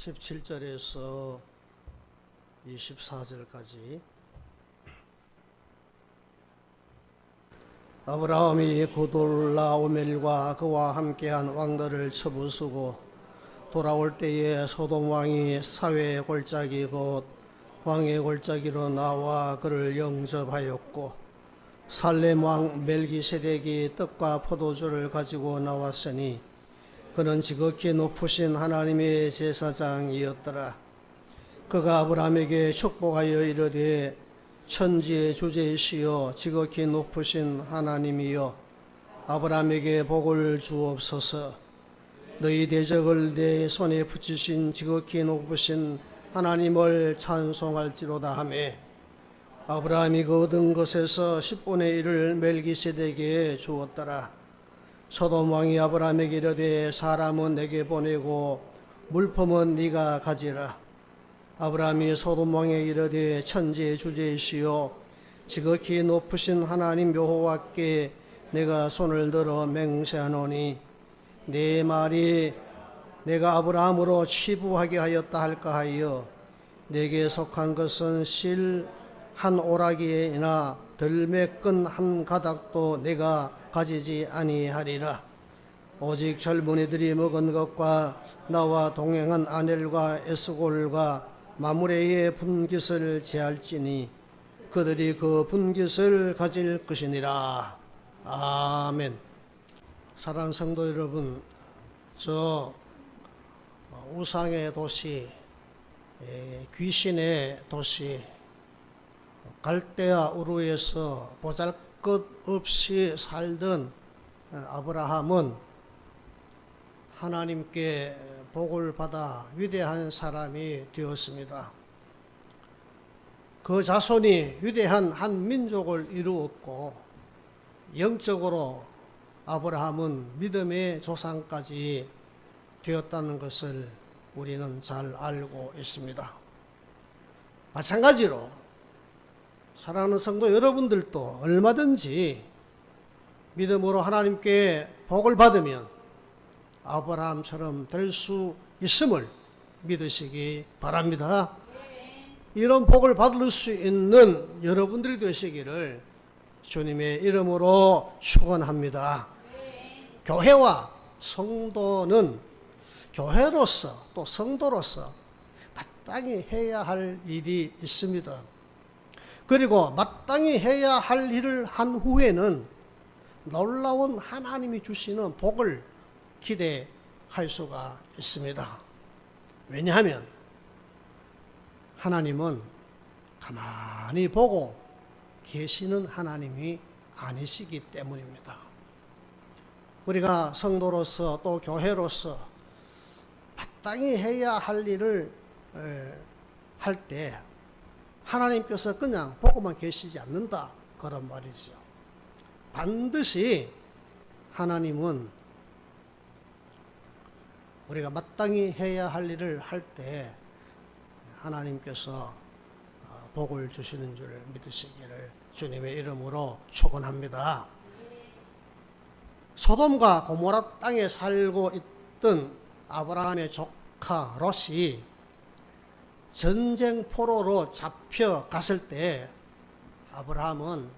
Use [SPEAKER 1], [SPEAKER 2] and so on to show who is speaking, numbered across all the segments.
[SPEAKER 1] 17절에서 24절까지 아브라함이 고돌라오멜과 그와 함께한 왕들을 쳐부수고 돌아올 때에 소돔 왕이 사회의 골짜기 곧 왕의 골짜기로 나와 그를 영접하였고 살렘 왕 멜기세덱이 떡과 포도주를 가지고 나왔으니 그는 지극히 높으신 하나님의 제사장이었더라. 그가 아브라함에게 축복하여 이르되 천지의 주제이시여 지극히 높으신 하나님이여 아브라함에게 복을 주옵소서. 너희 대적을 내 손에 붙이신 지극히 높으신 하나님을 찬송할지로다 하며 아브라함이 그 얻은 것에서 10분의 1을 멜기세덱에게 주었더라. 소돔 왕이 아브라함에게 이르되 사람은 내게 보내고 물품은 네가 가지라. 아브라함이 소돔 왕에게 이르되 천지의 주제이시여 지극히 높으신 하나님 여호와께 내가 손을 들어 맹세하노니 내 말이 내가 아브라함으로 취부하게 하였다 할까 하여 내게 속한 것은 실 한 오라기나 들매끈 한 가닥도 내가 가지지 아니하리라. 오직 젊은이들이 먹은 것과 나와 동행한 아넬과 에스골과 마므레의 분깃을 제할지니 그들이 그 분깃을 가질 것이니라. 아멘. 사랑하는 성도 여러분, 저 우상의 도시, 귀신의 도시 갈대아 우르에서 보잘것없이 살던 아브라함은 하나님께 복을 받아 위대한 사람이 되었습니다. 그 자손이 위대한 한 민족을 이루었고 영적으로 아브라함은 믿음의 조상까지 되었다는 것을 우리는 잘 알고 있습니다. 마찬가지로 사랑하는 성도 여러분들도 얼마든지 믿음으로 하나님께 복을 받으면 아브라함처럼 될 수 있음을 믿으시기 바랍니다. 이런 복을 받을 수 있는 여러분들이 되시기를 주님의 이름으로 축원합니다. 교회와 성도는 교회로서 또 성도로서 마땅히 해야 할 일이 있습니다. 그리고 마땅히 해야 할 일을 한 후에는 놀라운 하나님이 주시는 복을 기대할 수가 있습니다. 왜냐하면 하나님은 가만히 보고 계시는 하나님이 아니시기 때문입니다. 우리가 성도로서 또 교회로서 마땅히 해야 할 일을 할 때 하나님께서 그냥 보고만 계시지 않는다 그런 말이죠. 반드시 하나님은 우리가 마땅히 해야 할 일을 할 때 하나님께서 복을 주시는 줄 믿으시기를 주님의 이름으로 축원합니다. 소돔과 고모라 땅에 살고 있던 아브라함의 조카 롯이 전쟁 포로로 잡혀갔을 때 아브라함은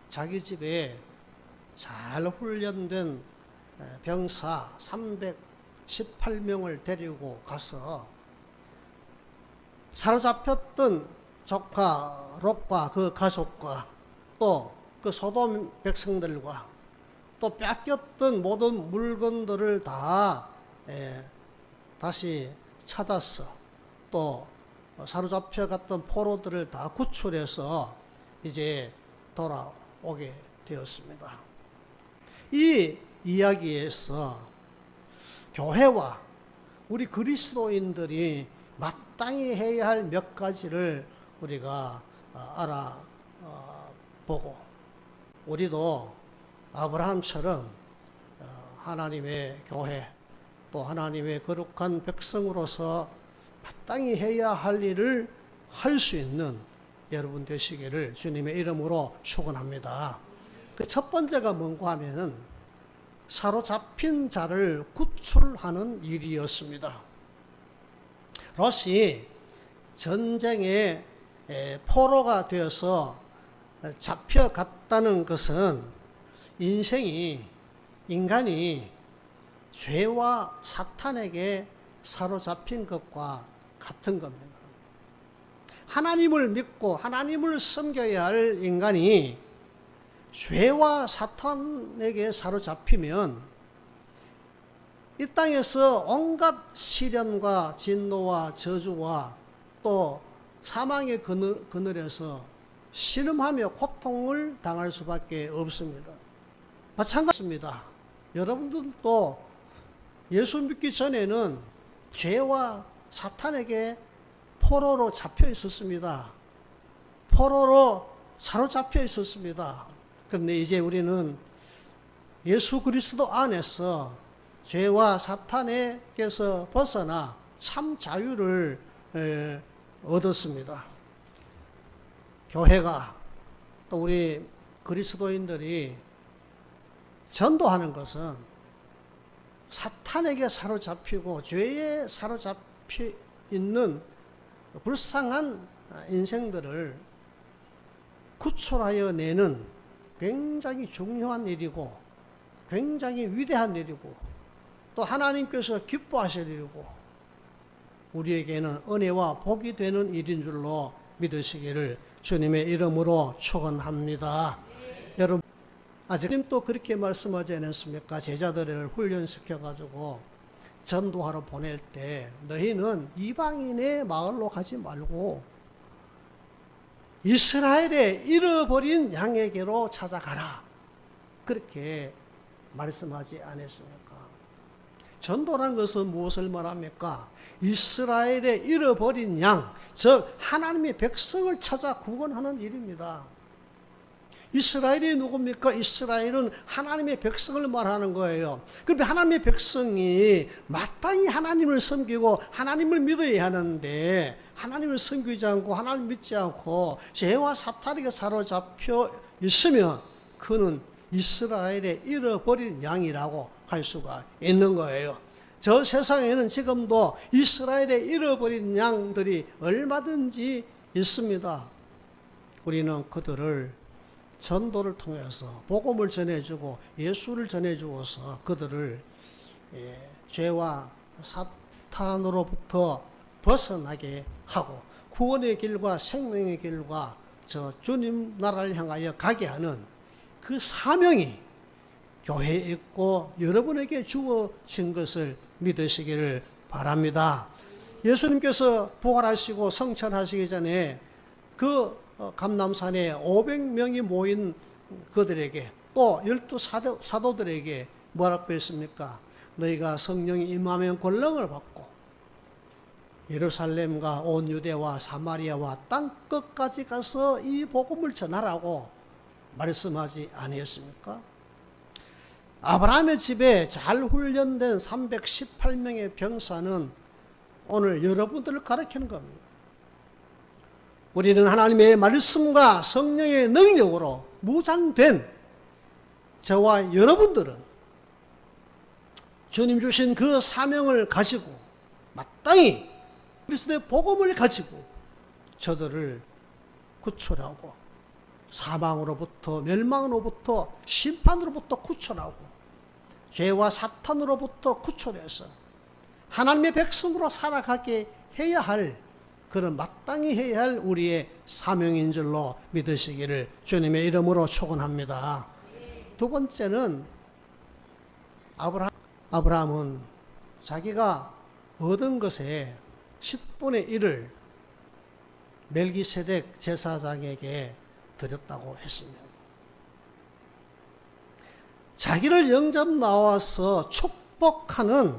[SPEAKER 1] 자기 집에 잘 훈련된 병사 318명을 데리고 가서 사로잡혔던 조카 롯과 그 가족과 또 그 소돔 백성들과 또 뺏겼던 모든 물건들을 다 다시 찾았어. 또 사로잡혀 갔던 포로들을 다 구출해서 이제 돌아오게 되었습니다. 이 이야기에서 교회와 우리 그리스도인들이 마땅히 해야 할 몇 가지를 우리가 알아보고 우리도 아브라함처럼 하나님의 교회 또 하나님의 거룩한 백성으로서 마땅히 해야 할 일을 할 수 있는 여러분 되시기를 주님의 이름으로 축원합니다. 그 첫 번째가 뭔가 하면은 사로잡힌 자를 구출하는 일이었습니다. 롯이 전쟁의 포로가 되어서 잡혀갔다는 것은 인간이 죄와 사탄에게 사로잡힌 것과 같은 겁니다. 하나님을 믿고 하나님을 섬겨야 할 인간이 죄와 사탄에게 사로잡히면 이 땅에서 온갖 시련과 진노와 저주와 또 사망의 그늘에서 신음하며 고통을 당할 수밖에 없습니다. 마찬가지입니다. 여러분들도 예수 믿기 전에는 죄와 사탄에게 포로로 잡혀 있었습니다. 포로로 사로잡혀 있었습니다. 그런데 이제 우리는 예수 그리스도 안에서 죄와 사탄에게서 벗어나 참 자유를 얻었습니다. 교회가 또 우리 그리스도인들이 전도하는 것은 사탄에게 사로잡히고 죄에 사로잡혀 있는 불쌍한 인생들을 구출하여 내는 굉장히 중요한 일이고 굉장히 위대한 일이고 또 하나님께서 기뻐하실 일이고 우리에게는 은혜와 복이 되는 일인 줄로 믿으시기를 주님의 이름으로 축원합니다. 여러분 아직 또 그렇게 말씀하지 않았습니까? 제자들을 훈련시켜가지고 전도하러 보낼 때 너희는 이방인의 마을로 가지 말고 이스라엘의 잃어버린 양에게로 찾아가라. 그렇게 말씀하지 않았습니까? 전도란 것은 무엇을 말합니까? 이스라엘의 잃어버린 양, 즉 하나님의 백성을 찾아 구원하는 일입니다. 이스라엘이 누굽니까? 이스라엘은 하나님의 백성을 말하는 거예요. 그런데 하나님의 백성이 마땅히 하나님을 섬기고 하나님을 믿어야 하는데 하나님을 섬기지 않고 하나님 믿지 않고 죄와 사탄에게 사로잡혀 있으면 그는 이스라엘의 잃어버린 양이라고 할 수가 있는 거예요. 저 세상에는 지금도 이스라엘의 잃어버린 양들이 얼마든지 있습니다. 우리는 그들을 전도를 통해서 복음을 전해주고 예수를 전해주어서 그들을 죄와 사탄으로부터 벗어나게 하고 구원의 길과 생명의 길과 저 주님 나라를 향하여 가게 하는 그 사명이 교회에 있고 여러분에게 주어진 것을 믿으시기를 바랍니다. 예수님께서 부활하시고 성천하시기 전에 그 감람산에 500명이 모인 그들에게 또 12 사도들에게 뭐라고 했습니까? 너희가 성령이 임하면 권능을 받고 예루살렘과 온 유대와 사마리아와 땅끝까지 가서 이 복음을 전하라고 말씀하지 아니었습니까? 아브라함의 집에 잘 훈련된 318명의 병사는 오늘 여러분들을 가르치는 겁니다. 우리는 하나님의 말씀과 성령의 능력으로 무장된 저와 여러분들은 주님 주신 그 사명을 가지고 마땅히 그리스도의 복음을 가지고 저들을 구출하고 사망으로부터 멸망으로부터 심판으로부터 구출하고 죄와 사탄으로부터 구출해서 하나님의 백성으로 살아가게 해야 할 그런 마땅히 해야 할 우리의 사명인 줄로 믿으시기를 주님의 이름으로 축원합니다. 두 번째는 아브라함은 자기가 얻은 것의 10분의 1을 멜기세덱 제사장에게 드렸다고 했습니다. 자기를 영접 나와서 축복하는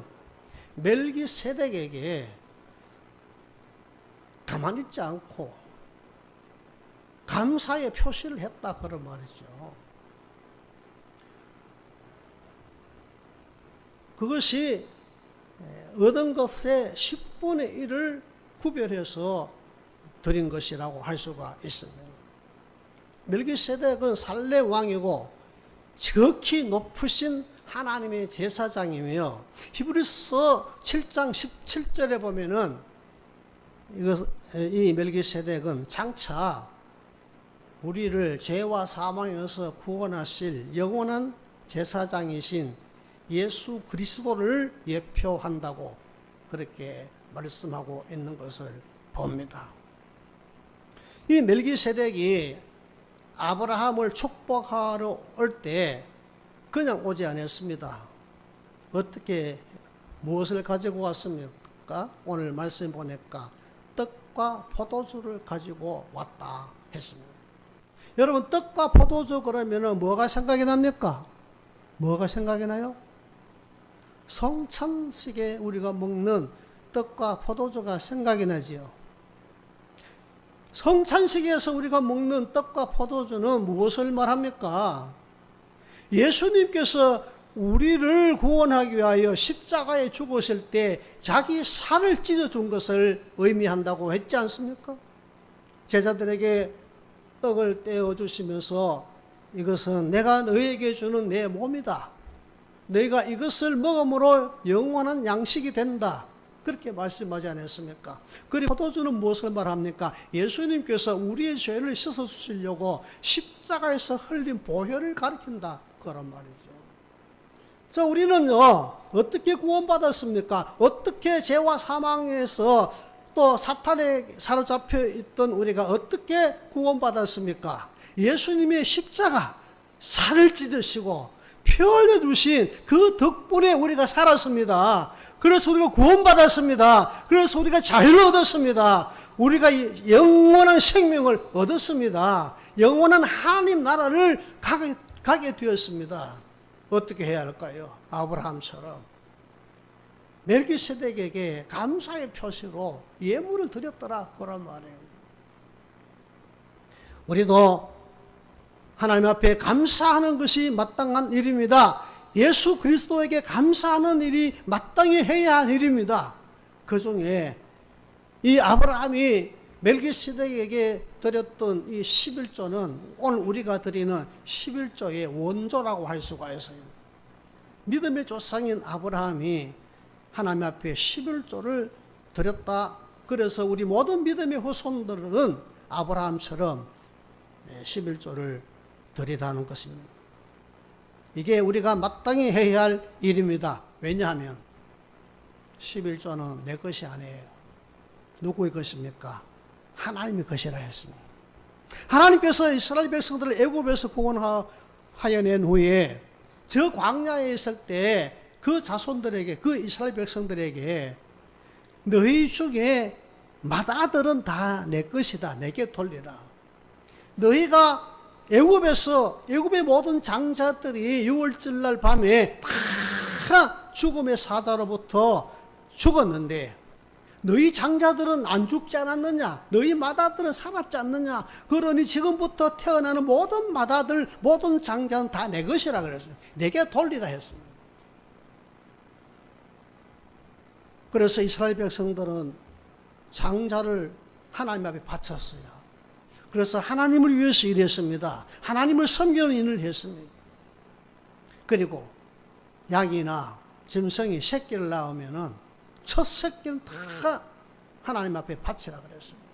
[SPEAKER 1] 멜기세덱에게 가만히 있지 않고 감사의 표시를 했다 그런 말이죠. 그것이 얻은 것의 10분의 1을 구별해서 드린 것이라고 할 수가 있습니다. 멜기세덱은 살렘 왕이고 지극히 높으신 하나님의 제사장이며 히브리서 7장 17절에 보면은 이 멜기세덱은 장차 우리를 죄와 사망에서 구원하실 영원한 제사장이신 예수 그리스도를 예표한다고 그렇게 말씀하고 있는 것을 봅니다. 이 멜기세덱이 아브라함을 축복하러 올 때 그냥 오지 않았습니다. 어떻게 무엇을 가지고 왔습니까? 오늘 말씀 보니까 떡과 포도주를 가지고 왔다 했습니다. 여러분, 떡과 포도주 그러면 뭐가 생각이 납니까? 뭐가 생각이 나요? 성찬식에 우리가 먹는 떡과 포도주가 생각이 나지요. 성찬식에서 우리가 먹는 떡과 포도주는 무엇을 말합니까? 예수님께서 우리를 구원하기 위하여 십자가에 죽으실 때 자기 살을 찢어준 것을 의미한다고 했지 않습니까? 제자들에게 떡을 떼어주시면서 이것은 내가 너희에게 주는 내 몸이다. 너희가 이것을 먹음으로 영원한 양식이 된다. 그렇게 말씀하지 않았습니까? 그리고 포도주는 무엇을 말합니까? 예수님께서 우리의 죄를 씻어주시려고 십자가에서 흘린 보혈을 가리킨다. 그런 말이죠. 자, 우리는요, 어떻게 구원받았습니까? 어떻게 죄와 사망에서 또 사탄에 사로잡혀 있던 우리가 어떻게 구원받았습니까? 예수님의 십자가, 살을 찢으시고 피 흘려주신 그 덕분에 우리가 살았습니다. 그래서 우리가 구원받았습니다. 그래서 우리가 자유를 얻었습니다. 우리가 영원한 생명을 얻었습니다. 영원한 하나님 나라를 가게 되었습니다. 어떻게 해야 할까요? 아브라함처럼 멜기세덱에게 감사의 표시로 예물을 드렸더라. 그런 말이에요. 우리도 하나님 앞에 감사하는 것이 마땅한 일입니다. 예수 그리스도에게 감사하는 일이 마땅히 해야 할 일입니다. 그 중에 이 아브라함이 멜기세덱에게 드렸던 이 11조는 오늘 우리가 드리는 11조의 원조라고 할 수가 있어요. 믿음의 조상인 아브라함이 하나님 앞에 11조를 드렸다. 그래서 우리 모든 믿음의 후손들은 아브라함처럼 11조를 드리라는 것입니다. 이게 우리가 마땅히 해야 할 일입니다. 왜냐하면 11조는 내 것이 아니에요. 누구의 것입니까? 하나님의 것이라 했습니다. 하나님께서 이스라엘 백성들을 애굽에서 구원하여 낸 후에 저 광야에 있을 때 그 자손들에게, 그 이스라엘 백성들에게 너희 중에 맏아들은 다 내 것이다. 내게 돌리라. 너희가 애굽의 모든 장자들이 6월절 날 밤에 다 죽음의 사자로부터 죽었는데 너희 장자들은 안 죽지 않았느냐? 너희 맏아들은 살았지 않느냐? 그러니 지금부터 태어나는 모든 맏아들, 모든 장자는 다 내 것이라 그랬어요. 내게 돌리라 했습니다. 그래서 이스라엘 백성들은 장자를 하나님 앞에 바쳤어요. 그래서 하나님을 위해서 일했습니다. 하나님을 섬기는 일을 했습니다. 그리고 양이나 짐승이 새끼를 낳으면은 첫 새끼는 다 하나님 앞에 바치라 그랬습니다.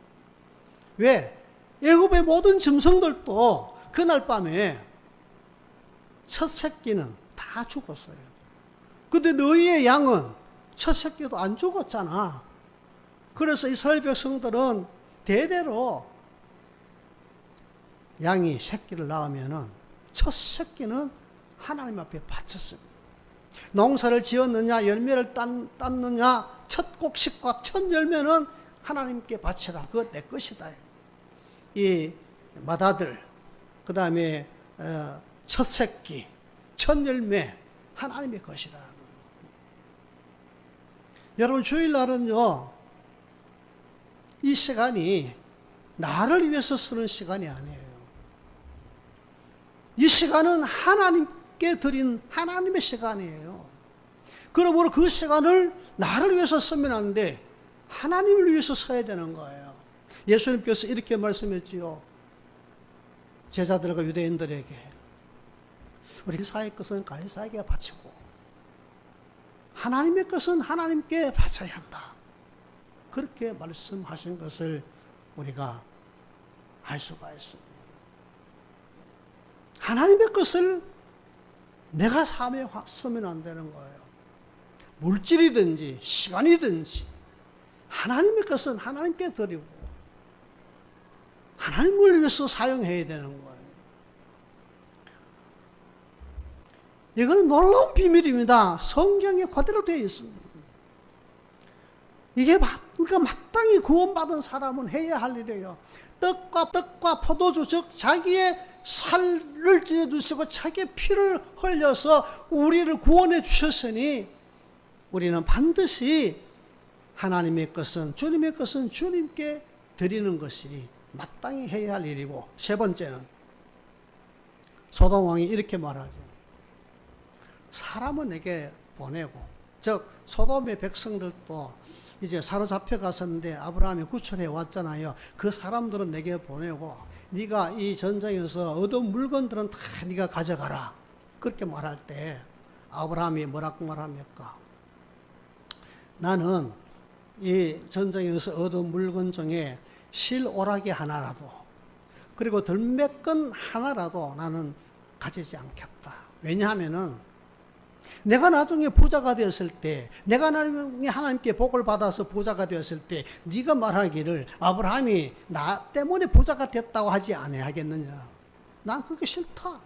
[SPEAKER 1] 왜? 애굽의 모든 짐승들도 그날 밤에 첫 새끼는 다 죽었어요. 근데 너희의 양은 첫 새끼도 안 죽었잖아. 그래서 이스라엘 백성들은 대대로 양이 새끼를 낳으면은 첫 새끼는 하나님 앞에 바쳤습니다. 농사를 지었느냐, 열매를 땄느냐, 첫 곡식과 첫 열매는 하나님께 바치라. 그거 내 것이다. 이 맏아들, 그 다음에 첫 새끼, 첫 열매, 하나님의 것이다. 여러분, 주일날은요, 이 시간이 나를 위해서 쓰는 시간이 아니에요. 이 시간은 하나님께 드린 하나님의 시간이에요. 그러므로 그 시간을 나를 위해서 쓰면 안 돼. 하나님을 위해서 써야 되는 거예요. 예수님께서 이렇게 말씀했지요. 제자들과 유대인들에게 우리 가이사의 것은 가이사에게 바치고 하나님의 것은 하나님께 바쳐야 한다. 그렇게 말씀하신 것을 우리가 알 수가 있습니다. 하나님의 것을 내가 삶에 쓰면 안 되는 거예요. 물질이든지 시간이든지 하나님의 것은 하나님께 드리고 하나님을 위해서 사용해야 되는 거예요. 이거는 놀라운 비밀입니다. 성경에 그대로 되어 있습니다. 이게 우리가 마땅히 구원받은 사람은 해야 할 일이에요. 떡과 포도주, 즉 자기의 살을 찢어주시고 자기의 피를 흘려서 우리를 구원해 주셨으니 우리는 반드시 하나님의 것은, 주님의 것은 주님께 드리는 것이 마땅히 해야 할 일이고, 세 번째는 소돔 왕이 이렇게 말하죠. 사람은 내게 보내고, 즉 소돔의 백성들도 이제 사로잡혀 갔었는데 아브라함이 구출해 왔잖아요. 그 사람들은 내게 보내고 네가 이 전쟁에서 얻은 물건들은 다 네가 가져가라. 그렇게 말할 때 아브라함이 뭐라고 말합니까? 나는 이 전쟁에서 얻은 물건 중에 실오라기 하나라도, 그리고 들매끈 하나라도 나는 가지지 않겠다. 왜냐하면은 내가 나중에 부자가 되었을 때, 내가 나중에 하나님께 복을 받아서 부자가 되었을 때 네가 말하기를 아브라함이 나 때문에 부자가 됐다고 하지 않아야겠느냐. 난 그게 싫다.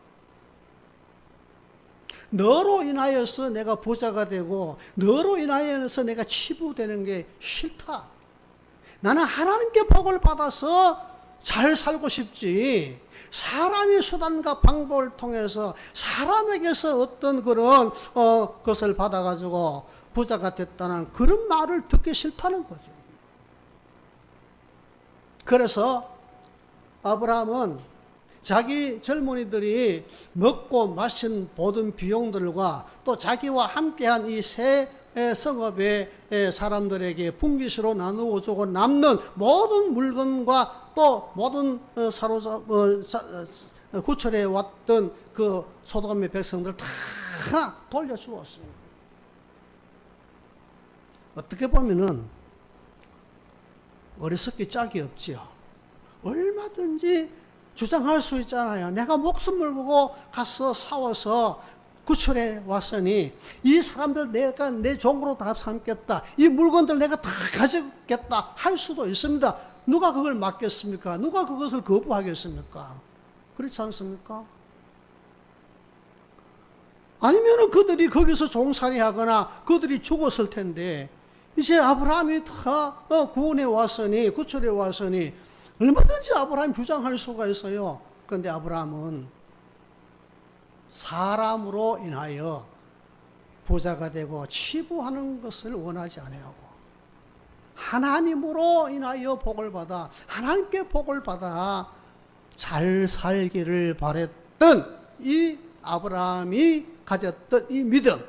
[SPEAKER 1] 너로 인하여서 내가 부자가 되고 너로 인하여서 내가 치부되는 게 싫다. 나는 하나님께 복을 받아서 잘 살고 싶지, 사람의 수단과 방법을 통해서 사람에게서 어떤 그런 것을 받아가지고 부자가 됐다는 그런 말을 듣기 싫다는 거죠. 그래서 아브라함은 자기 젊은이들이 먹고 마신 모든 비용들과 또 자기와 함께한 이 세 성읍의 사람들에게 분깃으로 나누어 주고 남는 모든 물건과 또 모든 구출해 왔던 그 소돔의 백성들 다 돌려주었습니다. 어떻게 보면은 어리석기 짝이 없지요. 얼마든지 주장할 수 있잖아요. 내가 목숨 걸고 가서 싸워서 구출해 왔으니 이 사람들 내가 내 종으로 다 삼겠다, 이 물건들 내가 다 가져겠다 할 수도 있습니다. 누가 그걸 막겠습니까? 누가 그것을 거부하겠습니까? 그렇지 않습니까? 아니면 그들이 거기서 종살이 하거나 그들이 죽었을 텐데, 이제 아브라함이 다 구원해 왔으니, 구출해 왔으니 얼마든지 아브라함이 주장할 수가 있어요. 그런데 아브라함은 사람으로 인하여 부자가 되고 치부하는 것을 원하지 아니하고 하나님으로 인하여 복을 받아, 하나님께 복을 받아 잘 살기를 바랬던 이 아브라함이 가졌던 이 믿음,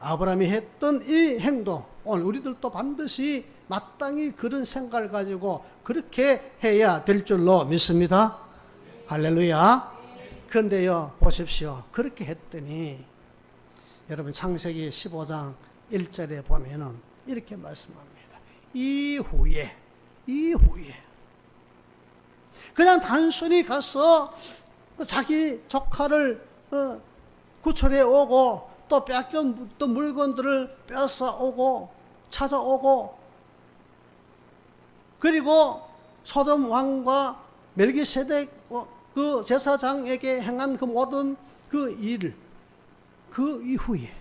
[SPEAKER 1] 아브라함이 했던 이 행동, 오늘 우리들도 반드시 마땅히 그런 생각을 가지고 그렇게 해야 될 줄로 믿습니다. 할렐루야. 그런데요, 보십시오. 그렇게 했더니 여러분 창세기 15장 1절에 보면은 이렇게 말씀합니다. 이후에 그냥 단순히 가서 자기 조카를 구출해 오고 또 뺏겼던 물건들을 뺏어 오고 찾아오고, 그리고 소돔 왕과 멜기세덱 그 제사장에게 행한 그 모든 그 일, 그 이후에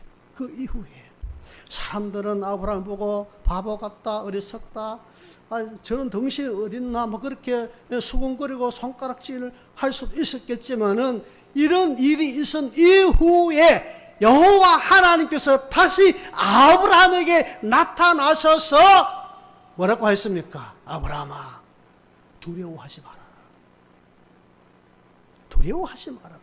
[SPEAKER 1] 사람들은 아브라함을 보고 바보 같다, 어리석다, 저런 덩신이 어딨나, 뭐 그렇게 수군거리고 손가락질을 할 수도 있었겠지만은, 이런 일이 있은 이후에 여호와 하나님께서 다시 아브라함에게 나타나셔서 뭐라고 했습니까? 아브라함아, 두려워하지 마라. 두려워하지 말아라.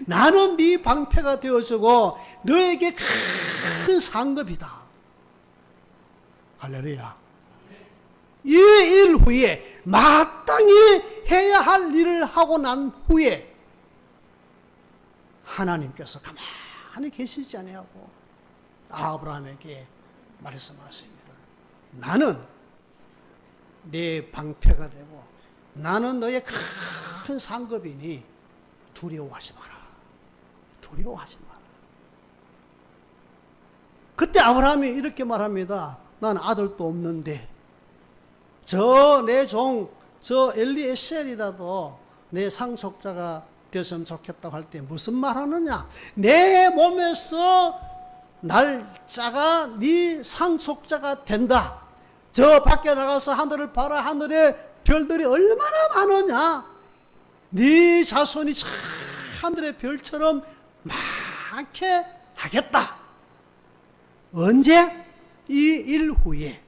[SPEAKER 1] 나는 네 방패가 되어주고 너에게 큰 상급이다. 할렐루야. 이 일 후에 마땅히 해야 할 일을 하고 난 후에 하나님께서 가만히 계시지 아니하고 아브라함에게 말씀하시기를 나는 내 방패가 되고 나는 너의 큰 상급이니 두려워하지 마라. 두려워하지 마라. 그때 아브라함이 이렇게 말합니다. 난 아들도 없는데 저 내 종 저 엘리에셀이라도 내 상속자가 되었으면 좋겠다고 할 때 무슨 말하느냐? 내 몸에서 날짜가 네 상속자가 된다. 저 밖에 나가서 하늘을 봐라. 하늘에 별들이 얼마나 많으냐? 네 자손이 하늘의 별처럼 많게 하겠다. 언제? 이 일 후에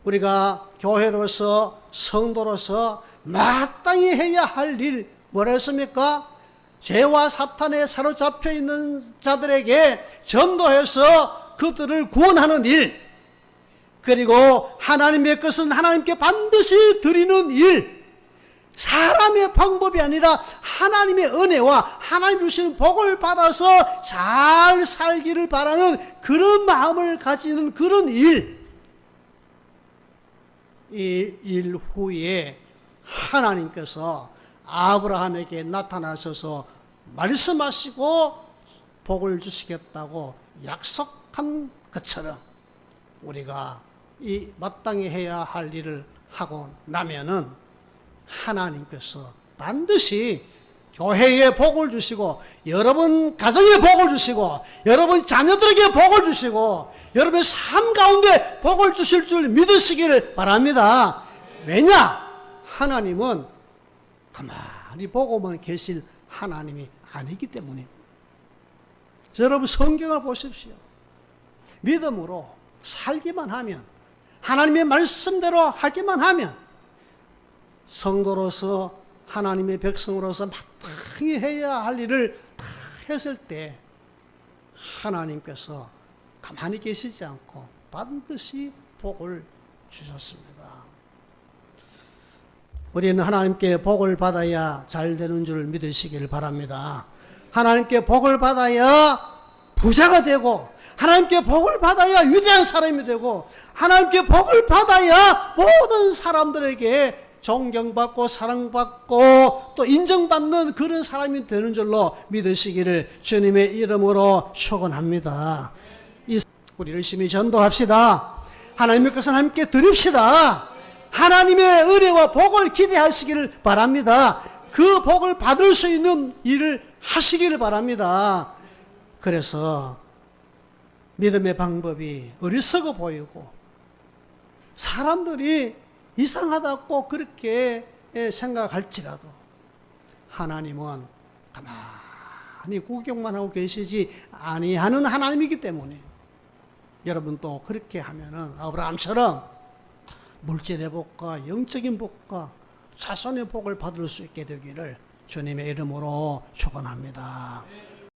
[SPEAKER 1] 우리가 교회로서 성도로서 마땅히 해야 할 일 뭐라 했습니까? 죄와 사탄에 사로잡혀 있는 자들에게 전도해서 그들을 구원하는 일, 그리고 하나님의 것은 하나님께 반드시 드리는 일, 사람의 방법이 아니라 하나님의 은혜와 하나님 주시는 복을 받아서 잘 살기를 바라는 그런 마음을 가지는 그런 일, 이 일 후에 하나님께서 아브라함에게 나타나셔서 말씀하시고 복을 주시겠다고 약속한 것처럼 우리가 이 마땅히 해야 할 일을 하고 나면은 하나님께서 반드시 교회에 복을 주시고 여러분 가정에 복을 주시고 여러분 자녀들에게 복을 주시고 여러분의 삶 가운데 복을 주실 줄 믿으시기를 바랍니다. 왜냐? 하나님은 가만히 보고만 계실 하나님이 아니기 때문입니다. 여러분 성경을 보십시오. 믿음으로 살기만 하면, 하나님의 말씀대로 하기만 하면, 성도로서 하나님의 백성으로서 마땅히 해야 할 일을 다 했을 때 하나님께서 가만히 계시지 않고 반드시 복을 주셨습니다. 우리는 하나님께 복을 받아야 잘 되는 줄 믿으시길 바랍니다. 하나님께 복을 받아야 부자가 되고, 하나님께 복을 받아야 위대한 사람이 되고, 하나님께 복을 받아야 모든 사람들에게 존경받고 사랑받고 또 인정받는 그런 사람이 되는 줄로 믿으시기를 주님의 이름으로 축원합니다. 우리 열심히 전도합시다. 하나님의 것은 함께 드립시다. 하나님의 은혜와 복을 기대하시기를 바랍니다. 그 복을 받을 수 있는 일을 하시기를 바랍니다. 그래서 믿음의 방법이 어리석어 보이고 사람들이 이상하다고 그렇게 생각할지라도 하나님은 가만히 구경만 하고 계시지 아니하는 하나님이기 때문에 여러분도 그렇게 하면은 아브라함처럼 물질의 복과 영적인 복과 자손의 복을 받을 수 있게 되기를 주님의 이름으로 축원합니다.